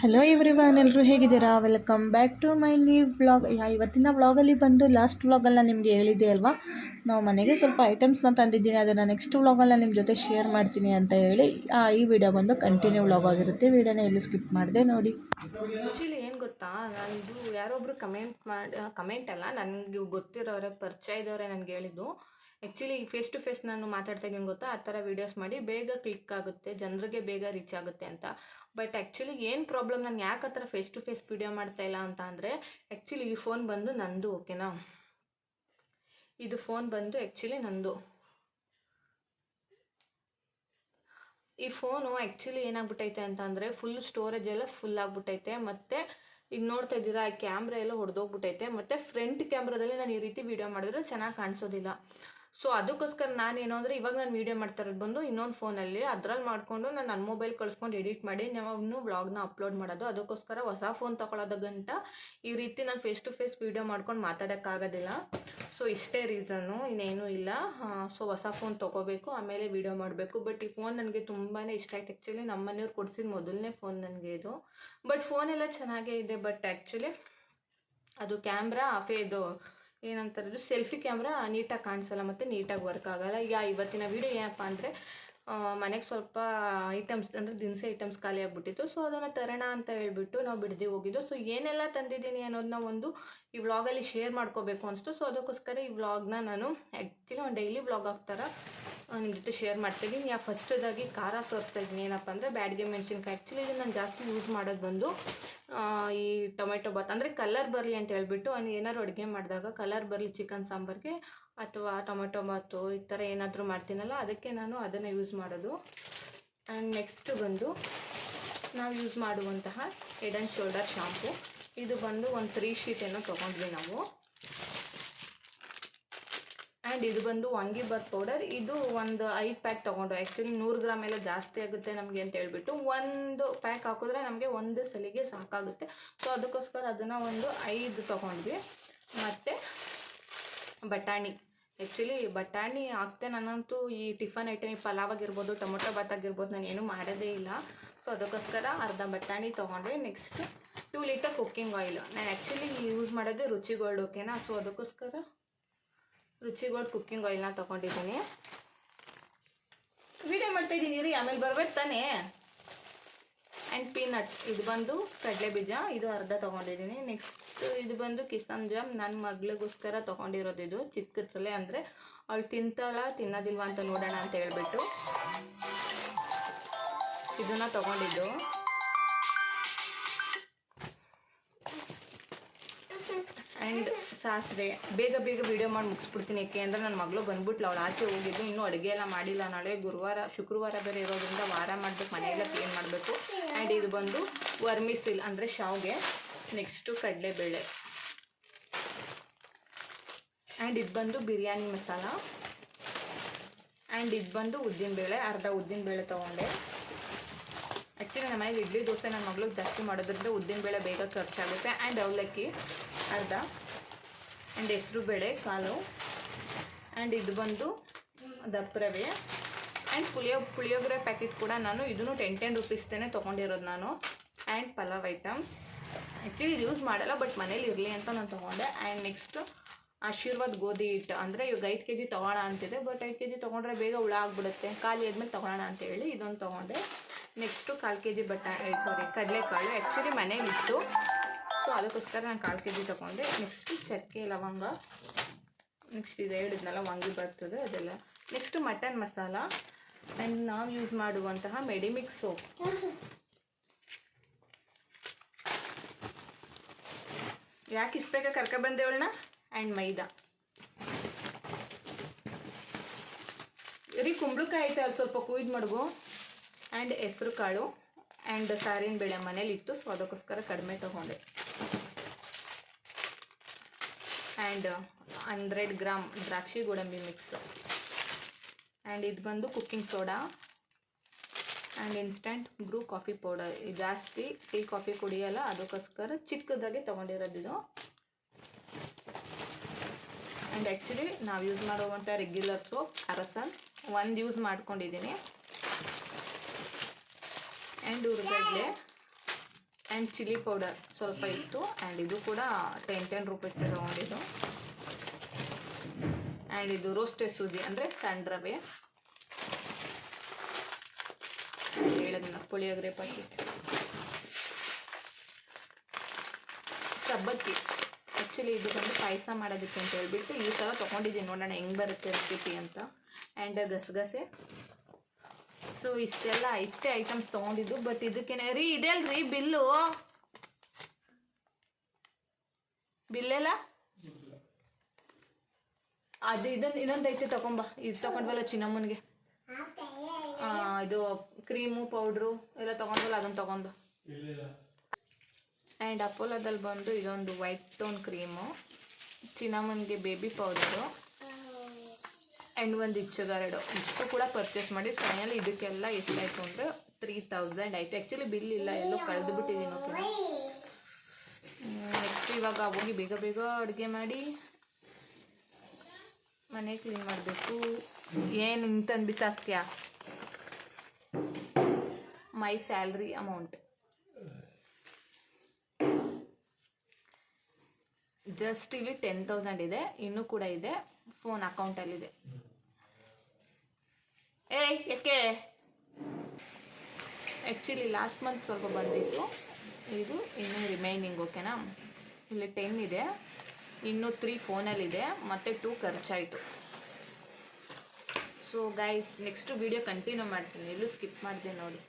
Hello everyone, ಎಲ್ಲರೂ ಹೇಗಿದ್ದೀರಾ? Welcome back to my new vlog. ಇವತ್ತಿನ ವ್ಲಾಗಲ್ಲಿ ಬಂದು ಲಾಸ್ಟ್ ವ್ಲಾಗಲ್ಲಿ ನಾನು ನಿಮಗೆ ಹೇಳಿದ್ದೆ ಅಲ್ವಾ, ನಾವು ಮನೆಗೆ ಸ್ವಲ್ಪ ಐಟಮ್ಸ್ನ ತಂದಿದ್ದೀನಿ, ಅದನ್ನು ನೆಕ್ಸ್ಟ್ ವ್ಲಾಗಲ್ಲಿ ನಿಮ್ಮ ಜೊತೆ ಶೇರ್ ಮಾಡ್ತೀನಿ ಅಂತ ಹೇಳಿ ಈ ವಿಡಿಯೋ ಬಂದು ಕಂಟಿನ್ಯೂ ವ್ಲಾಗ್ ಆಗಿರುತ್ತೆ. ವಿಡಿಯೋನ ಎಲ್ಲಿ ಸ್ಕಿಪ್ ಮಾಡಿದೆ ನೋಡಿ. ಆ್ಯಕ್ಚುಲಿ ಏನು ಗೊತ್ತಾ, ನಂದು ಯಾರೊಬ್ಬರು ಕಮೆಂಟ್ ಅಲ್ಲ, ನನಗೆ ಗೊತ್ತಿರೋರೆ ಪರಿಚಯ ಇದ್ದವರೇ ನನಗೆ ಹೇಳಿದ್ದು. ಆ್ಯಕ್ಚುಲಿ ಫೇಸ್ ಟು ಫೇಸ್ ನಾನು ಮಾತಾಡ್ತಾ ಇದ್ದೀನಿ ಗೊತ್ತಾ, ಆ ಥರ ವೀಡಿಯೋಸ್ ಮಾಡಿ ಬೇಗ ಕ್ಲಿಕ್ ಆಗುತ್ತೆ, ಜನರಿಗೆ ಬೇಗ ರೀಚ್ ಆಗುತ್ತೆ ಅಂತ. ಬಟ್ ಆ್ಯಕ್ಚುಲಿ ಏನು ಪ್ರಾಬ್ಲಮ್, ನಾನು ಯಾಕೆ ಆ ಥರ ಫೇಸ್ ಟು ಫೇಸ್ ವೀಡಿಯೋ ಮಾಡ್ತಾ ಇಲ್ಲ ಅಂತ ಅಂದರೆ, ಆ್ಯಕ್ಚುಲಿ ಈ ಫೋನ್ ಬಂದು ನಂದು, ಓಕೆನಾ. ಇದು ಫೋನ್ ಬಂದು ಆ್ಯಕ್ಚುಲಿ ನಂದು. ಈ ಫೋನು ಆ್ಯಕ್ಚುಲಿ ಏನಾಗ್ಬಿಟ್ಟೈತೆ ಅಂತ ಅಂದರೆ, ಫುಲ್ ಸ್ಟೋರೇಜ್ ಎಲ್ಲ ಫುಲ್ ಆಗಿಬಿಟ್ಟೈತೆ. ಮತ್ತು ಈಗ ನೋಡ್ತಾ ಇದ್ದೀರಾ, ಈ ಕ್ಯಾಮ್ರಾ ಎಲ್ಲ ಹೊಡೆದೋಗ್ಬಿಟ್ಟೈತೆ. ಮತ್ತು ಫ್ರಂಟ್ ಕ್ಯಾಮ್ರಾದಲ್ಲಿ ನಾನು ಈ ರೀತಿ ವೀಡಿಯೋ ಮಾಡಿದ್ರೆ ಚೆನ್ನಾಗಿ ಕಾಣಿಸೋದಿಲ್ಲ. ಸೊ ಅದಕ್ಕೋಸ್ಕರ ನಾನೇನು ಅಂದರೆ, ಇವಾಗ ನಾನು ವೀಡಿಯೋ ಮಾಡ್ತಾ ಇರೋದು ಬಂದು ಇನ್ನೊಂದು ಫೋನಲ್ಲಿ, ಅದ್ರಲ್ಲಿ ಮಾಡಿಕೊಂಡು ನಾನು ನನ್ನ ಮೊಬೈಲ್ ಕಳಿಸ್ಕೊಂಡು ಎಡಿಟ್ ಮಾಡಿ ನಾವು ವ್ಲಾಗ್ನ ಅಪ್ಲೋಡ್ ಮಾಡೋದು. ಅದಕ್ಕೋಸ್ಕರ ಹೊಸ ಫೋನ್ ತೊಗೊಳೋದ ಗಂಟ ಈ ರೀತಿ ನಾನು ಫೇಸ್ ಟು ಫೇಸ್ ವೀಡಿಯೋ ಮಾಡ್ಕೊಂಡು ಮಾತಾಡೋಕ್ಕಾಗೋದಿಲ್ಲ. ಸೊ ಇಷ್ಟೇ ರೀಸನ್ನು, ಇನ್ನೇನೂ ಇಲ್ಲ. ಸೊ ಹೊಸ ಫೋನ್ ತೊಗೋಬೇಕು, ಆಮೇಲೆ ವೀಡಿಯೋ ಮಾಡಬೇಕು. ಬಟ್ ಈ ಫೋನ್ ನನಗೆ ತುಂಬಾ ಇಷ್ಟ ಆಯ್ತು. ಆ್ಯಕ್ಚುಲಿ ನಮ್ಮ ಮನೆಯವ್ರು ಕೊಡಿಸಿದ ಮೊದಲನೇ ಫೋನ್ ನನಗೆ ಇದು. ಬಟ್ ಫೋನೆಲ್ಲ ಚೆನ್ನಾಗೇ ಇದೆ. ಬಟ್ ಆ್ಯಕ್ಚುಲಿ ಅದು ಕ್ಯಾಮ್ರಾ ಇದು ಏನಂತಾರೆ, ಸೆಲ್ಫಿ ಕ್ಯಾಮ್ರಾ ನೀಟಾಗಿ ಕಾಣಿಸಲ್ಲ ಮತ್ತು ನೀಟಾಗಿ ವರ್ಕ್ ಆಗೋಲ್ಲ. ಈಗ ಇವತ್ತಿನ ವೀಡಿಯೋ ಏನಪ್ಪ ಅಂದರೆ, ಮನೆಗೆ ಸ್ವಲ್ಪ ಐಟಮ್ಸ್ ಅಂದರೆ ದಿನಸಿ ಐಟಮ್ಸ್ ಖಾಲಿ ಆಗಿಬಿಟ್ಟಿತ್ತು. ಸೊ ಅದನ್ನು ತರೋಣ ಅಂತ ಹೇಳ್ಬಿಟ್ಟು ನಾವು ಬಿಡದಿ ಹೋಗಿದ್ದು. ಸೊ ಏನೆಲ್ಲ ತಂದಿದ್ದೀನಿ ಅನ್ನೋದನ್ನ ಒಂದು ಈ ವ್ಲಾಗಲ್ಲಿ ಶೇರ್ ಮಾಡ್ಕೋಬೇಕು ಅನಿಸ್ತು. ಸೊ ಅದಕ್ಕೋಸ್ಕರ ಈ ವ್ಲಾಗ್ನ ನಾನು ಆ್ಯಕ್ಚುಲಿ ಒಂದು ಡೈಲಿ ವ್ಲಾಗ್ ಆಗ್ತಾರ ನಿಮ್ಮ ಜೊತೆ ಶೇರ್ ಮಾಡ್ತಾಯಿದ್ದೀನಿ. ಫಸ್ಟದಾಗಿ ಖಾರ ತೋರಿಸ್ತಾ ಇದ್ದೀನಿ. ಏನಪ್ಪ ಅಂದರೆ ಬ್ಯಾಡ್ಗೆ ಮೆಣಸಿನ್ಕಾಯಿ. ಆ್ಯಕ್ಚುಲಿ ಇದನ್ನು ನಾನು ಜಾಸ್ತಿ ಯೂಸ್ ಮಾಡೋದು ಬಂದು ಈ ಟೊಮೆಟೊ ಬಾತ್ ಅಂದರೆ ಕಲರ್ ಬರಲಿ ಅಂತ ಹೇಳ್ಬಿಟ್ಟು, ಏನಾದ್ರು ಅಡುಗೆ ಮಾಡಿದಾಗ ಕಲರ್ ಬರಲಿ ಚಿಕನ್ ಸಾಂಬಾರಿಗೆ ಅಥವಾ ಟೊಮೆಟೊ ಬಾತು ಈ ಥರ ಏನಾದರೂ ಮಾಡ್ತೀನಲ್ಲ, ಅದಕ್ಕೆ ನಾನು ಅದನ್ನು ಯೂಸ್ ಮಾಡೋದು. ಆ್ಯಂಡ್ ನೆಕ್ಸ್ಟ್ ಬಂದು ನಾವು ಯೂಸ್ ಮಾಡುವಂತಹ ಹೆಡ್ ಆ್ಯಂಡ್ ಶೋಲ್ಡರ್ ಶಾಂಪು. ಇದು ಬಂದು ಒಂದು 3 ಶೀಟ್ ಏನೋ ತೊಗೊಂಡ್ವಿ ನಾವು. ಆ್ಯಂಡ್ ಇದು ಬಂದು ವಾಂಗಿಬಾತ್ ಪೌಡರ್. ಇದು ಒಂದು 5 ಪ್ಯಾಕ್ ತೊಗೊಂಡು. ಆ್ಯಕ್ಚುಲಿ 100 ಗ್ರಾಮ್ ಎಲ್ಲ ಜಾಸ್ತಿ ಆಗುತ್ತೆ ನಮಗೆ ಅಂತ ಹೇಳ್ಬಿಟ್ಟು ಒಂದು ಪ್ಯಾಕ್ ಹಾಕಿದ್ರೆ ನಮಗೆ ಒಂದು ಸಲಿಗೆ ಸಾಕಾಗುತ್ತೆ. ಸೊ ಅದಕ್ಕೋಸ್ಕರ ಅದನ್ನು ಒಂದು 5 ತೊಗೊಂಡ್ವಿ. ಮತ್ತು ಬಟಾಣಿ. ಆ್ಯಕ್ಚುಲಿ ಬಟಾಣಿ ಹಾಕ್ತೆ ನಾನಂತೂ ಈ ಟಿಫನ್ ಐಟಮ್, ಈ ಪಲಾವ್ ಆಗಿರ್ಬೋದು, ಟೊಮೊಟೊ ಬಾತ್ ಆಗಿರ್ಬೋದು, ನಾನು ಏನೂ ಮಾಡೋದೇ ಇಲ್ಲ. ಸೊ ಅದಕ್ಕೋಸ್ಕರ ಅರ್ಧ ಬಟಾಣಿ ತೊಗೊಂಡ್ರೆ. Next 2 litre cooking oil. ನಾನು ಆ್ಯಕ್ಚುಲಿ ಯೂಸ್ ಮಾಡೋದೇ ರುಚಿಗೋಲ್ಡ್, ಓಕೆನಾ. ಸೊ ಅದಕ್ಕೋಸ್ಕರ ರುಚಿಗೋಲ್ಡ್ ಕುಕ್ಕಿಂಗ್ ಆಯಿಲ್ನ ತೊಗೊಂಡಿದ್ದೀನಿ. ವೀಡಿಯೋ ಮಾಡ್ತಾಯಿದ್ದೀನಿ ರೀ, ಆಮೇಲೆ ಬರ್ಬೇಕು ತಾನೇ. ಆ್ಯಂಡ್ ಪೀನಟ್, ಇದು ಬಂದು ಕಡಲೆ ಬೀಜ, ಇದು ಅರ್ಧ ತೊಗೊಂಡಿದ್ದೀನಿ. ನೆಕ್ಸ್ಟ್ ಇದು ಬಂದು ಕಿಸಾನ್ ಜಾಮ್, ನನ್ನ ಮಗಳಿಗೋಸ್ಕರ ತೊಗೊಂಡಿರೋದು. ಇದು ಚಿಕ್ಕದ್ರಲ್ಲೇ, ಅಂದರೆ ಅವಳು ತಿನ್ನೋದಿಲ್ವಾ ಅಂತ ನೋಡೋಣ ಅಂತ ಹೇಳ್ಬಿಟ್ಟು ಇದನ್ನು ತೊಗೊಂಡಿದ್ದು. ಆ್ಯಂಡ್ ಸಾಸಿವೆ. ಬೇಗ ವೀಡಿಯೋ ಮಾಡಿ ಮುಗಿಸ್ಬಿಡ್ತೀನಿ, ಏಕೆ ಅಂದರೆ ನನ್ನ ಮಗಳು ಬಂದ್ಬಿಟ್ಲು, ಅವಳು ಆಚೆ ಹೋಗಿದ್ದು, ಇನ್ನೂ ಅಡುಗೆ ಎಲ್ಲ ಮಾಡಿಲ್ಲ. ನಾಳೆ ಶುಕ್ರವಾರ ಬೇರೆ ಇರೋದ್ರಿಂದ ವಾರ ಮಾಡಬೇಕು, ಮನೆಯೆಲ್ಲ ಕ್ಲೀನ್ ಮಾಡಬೇಕು. ಆ್ಯಂಡ್ ಇದು ಬಂದು ವರ್ಮಿಸಿಲ್ ಅಂದರೆ ಶಾವ್ಗೆ. ನೆಕ್ಸ್ಟು ಕಡಲೆಬೇಳೆ. ಆ್ಯಂಡ್ ಇದು ಬಂದು ಬಿರಿಯಾನಿ ಮಸಾಲ. ಆ್ಯಂಡ್ ಇದು ಬಂದು ಉದ್ದಿನಬೇಳೆ, ಅರ್ಧ ಉದ್ದಿನಬೇಳೆ ತೊಗೊಂಡೆ. ಆ್ಯಕ್ಚುಲಿ ನಮ್ಮ ಮನೇಲಿ ಇಡ್ಲಿ ದೋಸೆ ನನ್ನ ಮಗಳಿಗೆ ಜಾಸ್ತಿ ಮಾಡೋದ್ರಿಂದ ಉದ್ದಿನಬೇಳೆ ಬೇಗ ಖರ್ಚಾಗುತ್ತೆ. ಆ್ಯಂಡ್ ಅವಲಕ್ಕಿ ಅರ್ಧ. ಆ್ಯಂಡ್ ಹೆಸರುಬೇಳೆ ಕಾಲು. ಆ್ಯಂಡ್ ಇದು ಬಂದು ದಪ್ಪ ರವೆ. ಆ್ಯಂಡ್ ಪುಳಿಯೋಗರೆ ಪ್ಯಾಕೆಟ್ ಕೂಡ ನಾನು ಇದನ್ನು 10 ರೂಪೀಸ್ದೇ ತೊಗೊಂಡಿರೋದು ನಾನು. And pulao items. ಆ್ಯಕ್ಚುಲಿ ಇದು ಯೂಸ್ ಮಾಡಲ್ಲ, ಬಟ್ ಮನೇಲಿ ಇರಲಿ ಅಂತ ನಾನು ತೊಗೊಂಡೆ. ಆ್ಯಂಡ್ ನೆಕ್ಸ್ಟು ಆಶೀರ್ವಾದ್ ಗೋಧಿ ಹಿಟ್ಟು. ಅಂದರೆ ಇವಾಗ 5 kg ತೊಗೋಣ ಅಂತಿದೆ, ಬಟ್ 5 kg ತೊಗೊಂಡ್ರೆ ಬೇಗ ಹುಳ ಆಗಿಬಿಡುತ್ತೆ, ಖಾಲಿ ಆದ್ಮೇಲೆ ತೊಗೊಳ್ಳೋಣ ಅಂತೇಳಿ ಇದೊಂದು ತೊಗೊಂಡೆ. ನೆಕ್ಸ್ಟು 1/4 kg ಕಡಲೆಕಾಳು. ಆ್ಯಕ್ಚುಲಿ ಮನೇಲಿತ್ತು, ಸೊ ಅದಕ್ಕೋಸ್ಕರ ನಾನು 1/4 kg ತೊಗೊಂಡೆ. ನೆಕ್ಸ್ಟು ಚಕ್ಕೆ ಲವಂಗ. ನೆಕ್ಸ್ಟ್ ಇದು ಹೇಳಿದ್ನಲ್ಲ ವಾಂಗಿ ಬರ್ತದೆ ಅದೆಲ್ಲ. Next mutton masala. ಆ್ಯಂಡ್ ನಾವು ಯೂಸ್ ಮಾಡುವಂತಹ ಮೆಡಿಮಿಕ್ಸ್ ಸೋಪ್. ಯಾಕೆ ಇಷ್ಟು ಬೇಗ ಕರ್ಕೊಬಂದೇವಳನ್ನ. ಆ್ಯಂಡ್ ಮೈದಾ ಕುಂಬಳಕಾಯಿ ಐತೆ, ಅದು ಸ್ವಲ್ಪ ಕುಯ್ದು ಮಡಗು. ಆ್ಯಂಡ್ ಹೆಸ್ರು ಕಾಳು. ಆ್ಯಂಡ್ ಸಾರಿನ ಬೇಳೆ ಮನೇಲಿತ್ತು, ಸೊ ಅದಕ್ಕೋಸ್ಕರ ಕಡಿಮೆ ತೊಗೊಂಡೆ. ಆ್ಯಂಡ್ 100 ಗ್ರಾಮ್ ದ್ರಾಕ್ಷಿ ಗೋಡಂಬಿ ಮಿಕ್ಸ್. ಆ್ಯಂಡ್ ಇದು ಬಂದು cooking soda. And instant Bru coffee powder. ಜಾಸ್ತಿ ಟೀ ಕಾಫಿ ಕುಡಿಯೋಲ್ಲ, ಅದಕ್ಕೋಸ್ಕರ ಚಿಕ್ಕದಾಗಿ ತೊಗೊಂಡಿರೋದು ಇದು. ಆ್ಯಂಡ್ ಆ್ಯಕ್ಚುಲಿ ನಾವು ಯೂಸ್ ಮಾಡುವಂಥ ರೆಗ್ಯುಲರ್ ಸೋಪ್ ಅರಸನ್ ಒಂದು ಯೂಸ್ ಮಾಡ್ಕೊಂಡಿದ್ದೀನಿ. ಆ್ಯಂಡ್ ಉರ್ಗಡ್ಲೆ. ಆ್ಯಂಡ್ ಚಿಲ್ಲಿ ಪೌಡರ್ ಸ್ವಲ್ಪ ಇತ್ತು. ಆ್ಯಂಡ್ ಇದು ಕೂಡ 10 ರೂಪೀಸ್ ತೊಗೊಂಡಿದ್ದು. ಆ್ಯಂಡ್ ಇದು ರೋಸ್ಟೆಡ್ ಸೂಜಿ ಅಂದರೆ ಸಣ್ಣ ರವೆ, ಹೇಳಿದ್ನ ಪುಳಿಯೋಗರೆ ಪ್ಯಾಕೆಟ್, ಸಬ್ಬಕ್ಕಿ. ಆ್ಯಕ್ಚುಲಿ ಇದು ಬಂದು ಪಾಯಸ ಮಾಡೋದಕ್ಕೆ ಅಂತ ಹೇಳ್ಬಿಟ್ಟು ಈ ಸಲ ತೊಗೊಂಡಿದ್ದೀನಿ, ನೋಡೋಣ ಹೆಂಗೆ ಬರುತ್ತೆ ರೆಸಿಪಿ ಅಂತ. ಆ್ಯಂಡ್ ಗಸಗಸೆ. ಸೊ ಇಷ್ಟೇ ಐಟಮ್ಸ್ ತೊಗೊಂಡಿದ್ದು. ಬಟ್ ಇದಕ್ಕೇನೆ ರೀ ಇದೆಯಲ್ರಿ ಬಿಲ್ಲೆಲ್ಲ ಅದು ಇನ್ನೊಂದು ಐತೆ ತೊಗೊಂಬ. ಇದು ತೊಗೊಂಡ್ವಲ್ಲ ಚಿನ್ನಮ್ಮನಿಗೆ, ಇದು ಕ್ರೀಮು ಪೌಡ್ರು ಎಲ್ಲ ತೊಗೊಂಡ್ವಲ್ಲ ಅದನ್ನು ತೊಗೊಂಡು. ಆ್ಯಂಡ್ ಅಪೋಲೋದಲ್ಲಿ ಬಂದು ಇದೊಂದು ವೈಟ್ ಟೋನ್ ಕ್ರೀಮು, ಚಿನ್ನಮ್ಮನಿಗೆ ಬೇಬಿ ಪೌಡರು, ಆ್ಯಂಡ್ ಒಂದು ಇಚ್ಚುಗಾರಡು. ಇಷ್ಟು ಕೂಡ ಪರ್ಚೇಸ್ ಮಾಡಿ ಫೈನಲಿ ಇದಕ್ಕೆಲ್ಲ ಎಷ್ಟಾಯಿತು ಅಂದರೆ 3000 ಆಯಿತು. ಆ್ಯಕ್ಚುಲಿ ಬಿಲ್ ಇಲ್ಲ, ಎಲ್ಲೋ ಕಳೆದು ಬಿಟ್ಟಿದ್ದೀನಿ. ಓಕೆ, ನೆಕ್ಸ್ಟ್ ಇವಾಗ ಹೋಗಿ ಬೇಗ ಅಡುಗೆ ಮಾಡಿ ಮನೆ ಕ್ಲೀನ್ ಮಾಡಬೇಕು. ಏನು ಇಂತಂದು ಬಿಸಾಕ್ತೀಯಾ? ಮೈ ಸ್ಯಾಲ್ರಿ ಅಮೌಂಟ್ ಜಸ್ಟ್ ಇಲ್ಲಿ 10,000 ಇದೆ, ಇನ್ನೂ ಕೂಡ ಇದೆ ಫೋನ್ ಅಕೌಂಟಲ್ಲಿದೆ. ಯಾಕೆ ಆ್ಯಕ್ಚುಲಿ ಲಾಸ್ಟ್ ಮಂತ್ ಸ್ವಲ್ಪ ಬಂದಿತ್ತು, ಇದು ಇನ್ನೂ ರಿಮೈನಿಂಗ್. ಓಕೆನಾ, ಇಲ್ಲಿ 10 ಇದೆ, ಇನ್ನೂ 3 ಫೋನಲ್ಲಿದೆ, ಮತ್ತು 2 ಖರ್ಚಾಯಿತು. So guys, next video continue ಮಾಡ್ತೀನಿ, ಎಲ್ಲೂ ಸ್ಕಿಪ್ ಮಾಡಿದೆ ನೋಡಿ.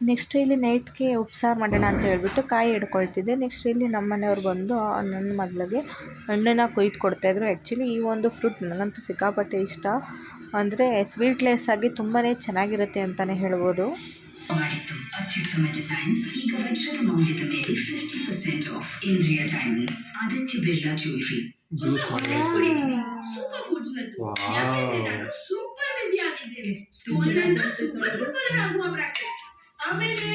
ನೆಕ್ಸ್ಟ್ ಇಲ್ಲಿ ನೈಟ್ಗೆ ಉಪ್ಸಾರು ಮಾಡೋಣ ಅಂತ ಹೇಳ್ಬಿಟ್ಟು ಕಾಯಿ ಹಿಡ್ಕೊಳ್ತಿದ್ದೆ. ನೆಕ್ಸ್ಟ್ ಇಲ್ಲಿ ನಮ್ಮ ಮನೆಯವ್ರು ಬಂದು ನನ್ನ ಮಗಳಿಗೆ ಹಣ್ಣನ್ನು ಕೊಯ್ದು ಕೊಡ್ತಾಯಿದ್ರು. ಆ್ಯಕ್ಚುಲಿ ಈ ಒಂದು ಫ್ರೂಟ್ ನನಗಂತೂ ಸಿಕ್ಕಾಪಟ್ಟೆ ಇಷ್ಟ, ಅಂದರೆ ಸ್ವೀಟ್ಲೆಸ್ ಆಗಿ ತುಂಬಾ ಚೆನ್ನಾಗಿರುತ್ತೆ ಅಂತಲೇ ಹೇಳ್ಬೋದು. ಮಾಡಿತ್ತು ಅತ್ಯುತ್ತಮ ಡಿಸೈನ್ಸ್, ಈಗ ವಜ್ರದ ಮೌಲ್ಯದ ಮೇಲೆ 50% off. Indriya diamonds, Aditya Birla jewellery. Super foods super ಬಿಸಿ ಆಗಿದೆ, ಸೂಪರ್ ಆಗುವ ಬ್ರಾಕೆಟ್. ಆಮೇಲೆ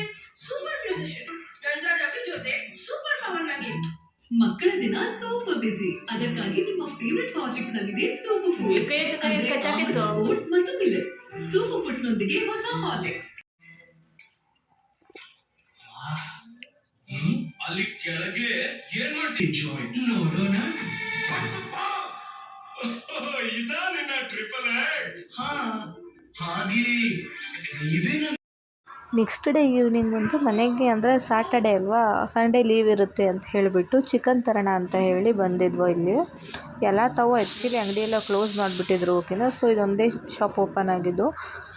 ಸೂಪರ್ ಮ್ಯೂಸಿಷಿಯನ್ ರಂಧ್ರ ರವಿ ಜೊತೆ ಸೂಪರ್ ಪವರ್ ನಗೆ. ಮಕ್ಕಳ ದಿನ ಸೂಪರ್ ಬಿಸಿ, ಅದಕ್ಕಾಗಿ ನಿಮ್ಮ ಫೇವರಿಟ್ ಹಾರ್ಲಿಕ್ಸ್ ನಲ್ಲಿದೆ ಸೂಪರ್ ಫುಡ್ಸ್ ಮತ್ತು ಮಿಲೆಟ್ಸ್. ಸೂಪರ್ ಫುಡ್ಸ್ ನೊಂದಿಗೆ ಹೊಸ ಹಾರ್ಲಿಕ್ಸ್. ಅಲ್ಲಿ ಕೆಳಗೆ ಏನ್ ಮಾಡ್ತೀನಿ ನೋಡೋಣ. ಇದಾ ನಿನ್ನ ಟ್ರಿಪಲ್ ಎಕ್ಸ್? ಹಾಗೆ ನೀವೇ. ನೆಕ್ಸ್ಟ್ ಡೇ ಈವ್ನಿಂಗ್ ಬಂದು ಮನೆಗೆ, ಅಂದರೆ ಸ್ಯಾಟರ್ಡೇ ಅಲ್ವಾ, ಸಂಡೇ ಲೀವ್ ಇರುತ್ತೆ ಅಂತ ಹೇಳಿಬಿಟ್ಟು ಚಿಕನ್ ತರೋಣ ಅಂತ ಹೇಳಿ ಬಂದಿದ್ವು. ಇಲ್ಲಿ ಎಲ್ಲ ತಾವು ಆ್ಯಕ್ಚುಲಿ ಅಂಗಡಿಯೆಲ್ಲ ಕ್ಲೋಸ್ ಮಾಡಿಬಿಟ್ಟಿದ್ರು. ಓಕೆನಾ, ಸೊ ಇದೊಂದೇ ಶಾಪ್ ಓಪನ್ ಆಗಿದ್ದು.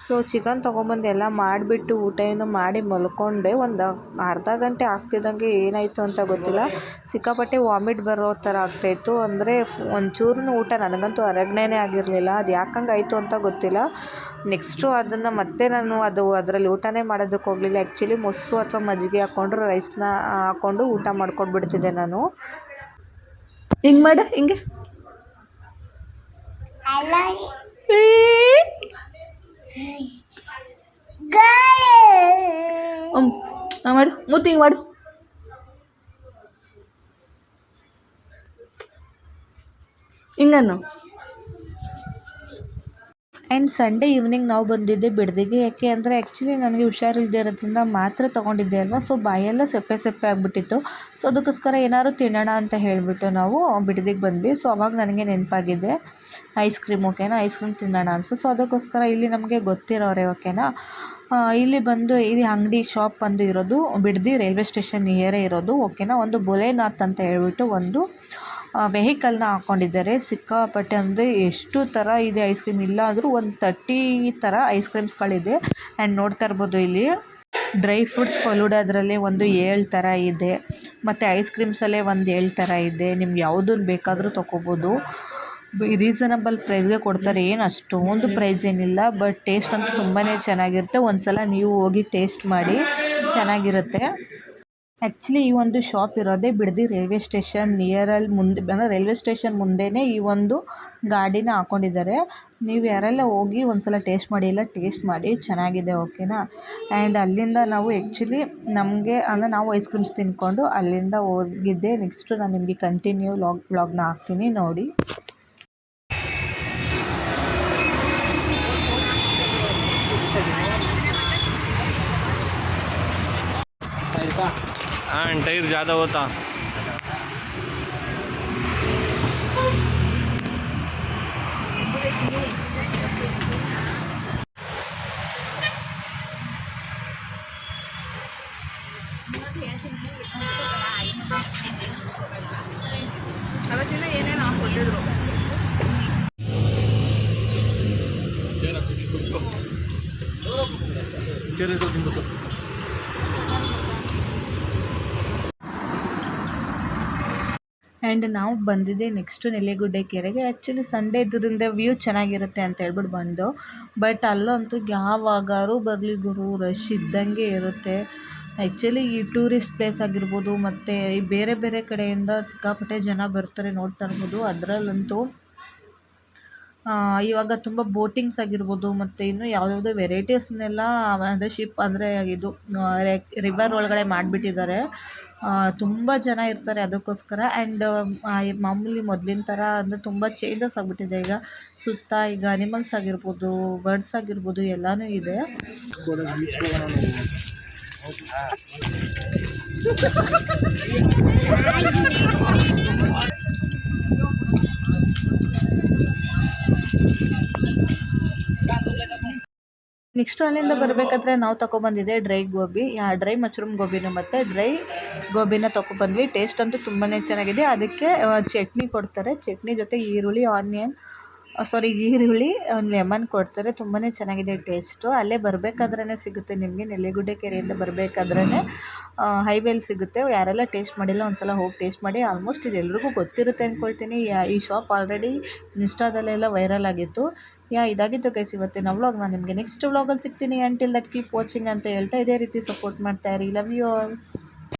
ಸೊ ಚಿಕನ್ ತೊಗೊಂಬಂದು ಎಲ್ಲ ಮಾಡಿಬಿಟ್ಟು ಊಟ ಏನು ಮಾಡಿ ಮಲ್ಕೊಂಡೆ. ಒಂದು ಅರ್ಧ ಗಂಟೆ ಆಗ್ತಿದ್ದಂಗೆ ಏನಾಯಿತು ಅಂತ ಗೊತ್ತಿಲ್ಲ, ಸಿಕ್ಕಾಪಟ್ಟೆ ವಾಮಿಟ್ ಬರೋ ಥರ ಆಗ್ತಾಯಿತ್ತು. ಅಂದರೆ ಒಂಚೂರು ಊಟ ನನಗಂತೂ ಅರಗಣೆನೇ ಆಗಿರಲಿಲ್ಲ, ಅದು ಯಾಕಂಗೆ ಆಯಿತು ಅಂತ ಗೊತ್ತಿಲ್ಲ. ನೆಕ್ಸ್ಟು ಅದನ್ನು ಮತ್ತೆ ನಾನು ಅದರಲ್ಲಿ ಊಟನೇ ಮಾಡೋದಕ್ಕೆ ಹೋಗಲಿಲ್ಲ. ಆ್ಯಕ್ಚುಲಿ ಮೊಸರು ಅಥವಾ ಮಜ್ಜಿಗೆ ಹಾಕ್ಕೊಂಡು ರೈಸ್ನ ಹಾಕ್ಕೊಂಡು ಊಟ ಮಾಡ್ಕೊಂಡ್ಬಿಡ್ತಿದ್ದೆ ನಾನು. ಹಿಂಗೆ ಮಾಡು, ಹಿಂಗೆ ಮಾಡು, ಮೂತಿ ಹಿಂಗೆ ಮಾಡು. ಹಿಂಗನ್ನು. ಆ್ಯಂಡ್ ಸಂಡೇ ಈವ್ನಿಂಗ್ ನಾವು ಬಂದಿದ್ದೆ ಬಿಡದಿಗೆ. ಯಾಕೆ ಅಂದರೆ ಆ್ಯಕ್ಚುಲಿ ನನಗೆ ಹುಷಾರಿಲ್ಲದೆ ಇರೋದ್ರಿಂದ ಮಾತ್ರೆ ತೊಗೊಂಡಿದ್ದೆ ಅಲ್ವಾ, ಸೊ ಬಾಯೆಲ್ಲ ಸಪ್ಪೆ ಆಗಿಬಿಟ್ಟಿತ್ತು. ಸೊ ಅದಕ್ಕೋಸ್ಕರ ಏನಾದ್ರು ತಿನ್ನೋಣ ಅಂತ ಹೇಳಿಬಿಟ್ಟು ನಾವು ಬಿಡದಿಗೆ ಬಂದ್ವಿ. ಸೊ ಅವಾಗ ನನಗೆ ನೆನಪಾಗಿದೆ ಐಸ್ ಕ್ರೀಮ್. ಓಕೆನಾ, ಐಸ್ ಕ್ರೀಮ್ ತಿನ್ನೋಣ ಅನಿಸ್ತು. ಸೊ ಅದಕ್ಕೋಸ್ಕರ ಇಲ್ಲಿ ನಮಗೆ ಗೊತ್ತಿರೋರೆ. ಓಕೆನಾ, ಇಲ್ಲಿ ಬಂದು ಇಲ್ಲಿ ಅಂಗಡಿ ಶಾಪ್ ಬಂದು ಇರೋದು ಬಿಡದಿ ರೈಲ್ವೆ ಸ್ಟೇಷನ್ ನಿಯರೇ ಇರೋದು. ಓಕೆನಾ, ಒಂದು ಭೋಲೆನಾಥ್ ಅಂತ ಹೇಳ್ಬಿಟ್ಟು ಒಂದು ವೆಹಿಕಲ್ನ ಹಾಕ್ಕೊಂಡಿದ್ದಾರೆ. ಸಿಕ್ಕಾಪಟ್ಟೆ ಅಂದರೆ ಎಷ್ಟು ಥರ ಇದೆ ಐಸ್ ಕ್ರೀಮ್, ಇಲ್ಲ ಅಂದರೂ ಒಂದು 30 ಥರ ಐಸ್ ಕ್ರೀಮ್ಸ್ಗಳಿದೆ. ಆ್ಯಂಡ್ ನೋಡ್ತಾ ಇರ್ಬೋದು ಇಲ್ಲಿ ಡ್ರೈ ಫ್ರೂಟ್ಸ್ ಫಲೂಡಾದ್ರಲ್ಲೇ ಒಂದು 7 ಥರ ಇದೆ, ಮತ್ತು ಐಸ್ ಕ್ರೀಮ್ಸಲ್ಲೇ ಒಂದು 7 ಥರ ಇದೆ. ನಿಮ್ಗೆ ಯಾವುದನ್ನು ಬೇಕಾದರೂ ತೊಗೋಬೋದು. ರೀಸನಬಲ್ ಪ್ರೈಸ್ಗೆ ಕೊಡ್ತಾರೆ, ಏನು ಅಷ್ಟೊಂದು ಪ್ರೈಸ್ ಏನಿಲ್ಲ. ಬಟ್ ಟೇಸ್ಟ್ ಅಂತೂ ತುಂಬಾ ಚೆನ್ನಾಗಿರುತ್ತೆ. ಒಂದು ಸಲ ನೀವು ಹೋಗಿ ಟೇಸ್ಟ್ ಮಾಡಿ, ಚೆನ್ನಾಗಿರುತ್ತೆ. ಆ್ಯಕ್ಚುಲಿ ಈ ಒಂದು ಶಾಪ್ ಇರೋದೇ ಬಿಡದಿ ರೈಲ್ವೆ ಸ್ಟೇಷನ್ ನಿಯರಲ್ಲಿ, ಮುಂದೆ ಅಂದರೆ ರೈಲ್ವೆ ಸ್ಟೇಷನ್ ಮುಂದೆಯೇ ಈ ಒಂದು ಗಾಡಿನ ಹಾಕ್ಕೊಂಡಿದ್ದಾರೆ. ನೀವು ಯಾರೆಲ್ಲ ಹೋಗಿ ಒಂದು ಸಲ ಟೇಸ್ಟ್ ಮಾಡಿ, ಎಲ್ಲ ಟೇಸ್ಟ್ ಮಾಡಿ, ಚೆನ್ನಾಗಿದೆ. ಓಕೆನಾ, ಆ್ಯಂಡ್ ಅಲ್ಲಿಂದ ನಾವು ಆ್ಯಕ್ಚುಲಿ ನಮಗೆ ಅಂದರೆ ನಾವು ಐಸ್ ಕ್ರೀಮ್ಸ್ ತಿಂದ್ಕೊಂಡು ಅಲ್ಲಿಂದ ಹೋಗಿದ್ದೆ. ನೆಕ್ಸ್ಟು ನಾನು ನಿಮಗೆ ಕಂಟಿನ್ಯೂ ವ್ಲಾಗ್ನ ಹಾಕ್ತೀನಿ ನೋಡಿ. हाँ टायर ज़्यादा होता। ಅವತ್ತಿನ ಏನೇನು ನಾವು ಕೊಟ್ಟಿದ್ರು. ಆ್ಯಂಡ್ ನಾವು ಬಂದಿದ್ದೆ ನೆಕ್ಸ್ಟು ನೆಲ್ಲಿಗುಡ್ಡೆ ಕೆರೆಗೆ. ಆ್ಯಕ್ಚುಲಿ ಸಂಡೇ ಇದ್ದರಿಂದ ವ್ಯೂ ಚೆನ್ನಾಗಿರುತ್ತೆ ಅಂತ ಹೇಳ್ಬಿಟ್ಟು ಬಂದು, ಬಟ್ ಅಲ್ಲಂತೂ ಯಾವಾಗಾರು ಬರಲಿ ಗುರು ರಶ್ ಇದ್ದಂಗೆ ಇರುತ್ತೆ. ಆ್ಯಕ್ಚುಲಿ ಈ ಟೂರಿಸ್ಟ್ ಪ್ಲೇಸ್ ಆಗಿರ್ಬೋದು ಮತ್ತು ಈ ಬೇರೆ ಬೇರೆ ಕಡೆಯಿಂದ ಸಿಕ್ಕಾಪಟ್ಟೆ ಜನ ಬರ್ತಾರೆ, ನೋಡ್ತಾ ಇರ್ಬೋದು. ಅದರಲ್ಲಂತೂ ಇವಾಗ ತುಂಬ ಬೋಟಿಂಗ್ಸ್ ಆಗಿರ್ಬೋದು ಮತ್ತು ಇನ್ನೂ ಯಾವುದ್ಯಾವುದೋ ವೆರೈಟೀಸ್ನೆಲ್ಲ ಅಂದರೆ ಶಿಪ್ ಅಂದರೆ ಇದು ರಿವರ್ ಒಳಗಡೆ ಮಾಡಿಬಿಟ್ಟಿದ್ದಾರೆ. ತುಂಬ ಜನ ಇರ್ತಾರೆ ಅದಕ್ಕೋಸ್ಕರ. ಆ್ಯಂಡ್ ಮಾಮೂಲಿ ಮೊದಲಿನ ಥರ ಅಂದರೆ ತುಂಬ ಚೇಂಜಸ್ ಆಗಿಬಿಟ್ಟಿದೆ ಈಗ. ಸುತ್ತ ಈಗ ಅನಿಮಲ್ಸ್ ಆಗಿರ್ಬೋದು, ಬರ್ಡ್ಸ್ ಆಗಿರ್ಬೋದು ಎಲ್ಲನೂ ಇದೆ. ನೆಕ್ಸ್ಟು ಅಲ್ಲಿಂದ ಬರಬೇಕಾದ್ರೆ ನಾವು ತೊಗೊಬಂದಿದ್ದೆ ಡ್ರೈ ಗೋಬಿ, ಡ್ರೈ ಮಶ್ರೂಮ್ ಗೋಬಿನ ಮತ್ತು ಡ್ರೈ ಗೋಬಿನ ತೊಗೊಬಂದ್ವಿ. ಟೇಸ್ಟ್ ಅಂತೂ ತುಂಬಾ ಚೆನ್ನಾಗಿದೆ. ಅದಕ್ಕೆ ಚಟ್ನಿ ಕೊಡ್ತಾರೆ, ಚಟ್ನಿ ಜೊತೆ ಈರುಳ್ಳಿ ಲೆಮನ್ ಕೊಡ್ತಾರೆ. ತುಂಬಾ ಚೆನ್ನಾಗಿದೆ ಟೇಸ್ಟು. ಅಲ್ಲೇ ಬರಬೇಕಾದ್ರೇ ಸಿಗುತ್ತೆ ನಿಮಗೆ, ನೆಲ್ಲಿಗುಡ್ಡೆ ಕೆರೆಯಿಂದ ಬರಬೇಕಾದ್ರೇ ಹೈವೇಲಿ ಸಿಗುತ್ತೆ. ಯಾರೆಲ್ಲ ಟೇಸ್ಟ್ ಮಾಡಿಲ್ಲ ಒಂದ್ಸಲ ಹೋಗಿ ಟೇಸ್ಟ್ ಮಾಡಿ. ಆಲ್ಮೋಸ್ಟ್ ಇದು ಎಲ್ರಿಗೂ ಗೊತ್ತಿರುತ್ತೆ ಅಂದ್ಕೊಳ್ತೀನಿ. ಈ ಶಾಪ್ ಆಲ್ರೆಡಿ ಇನ್ಸ್ಟಾದಲ್ಲೆಲ್ಲ ವೈರಲ್ ಆಗಿತ್ತು. ಇದಾಗಿತ್ತು ಗೈಸ್ ಇವತ್ತಿನ ವ್ಲಾಗ್. ನಾನು ನಿಮಗೆ ನೆಕ್ಸ್ಟ್ ವ್ಲಾಗಲ್ಲಿ ಸಿಗ್ತೀನಿ. ಅಂಟಿಲ್ ದಟ್ ಕೀಪ್ ವಾಚಿಂಗ್ ಅಂತ ಹೇಳ್ತಾ ಇದೇ ರೀತಿ ಸಪೋರ್ಟ್ ಮಾಡ್ತಾಯಿರಿ. Love you all.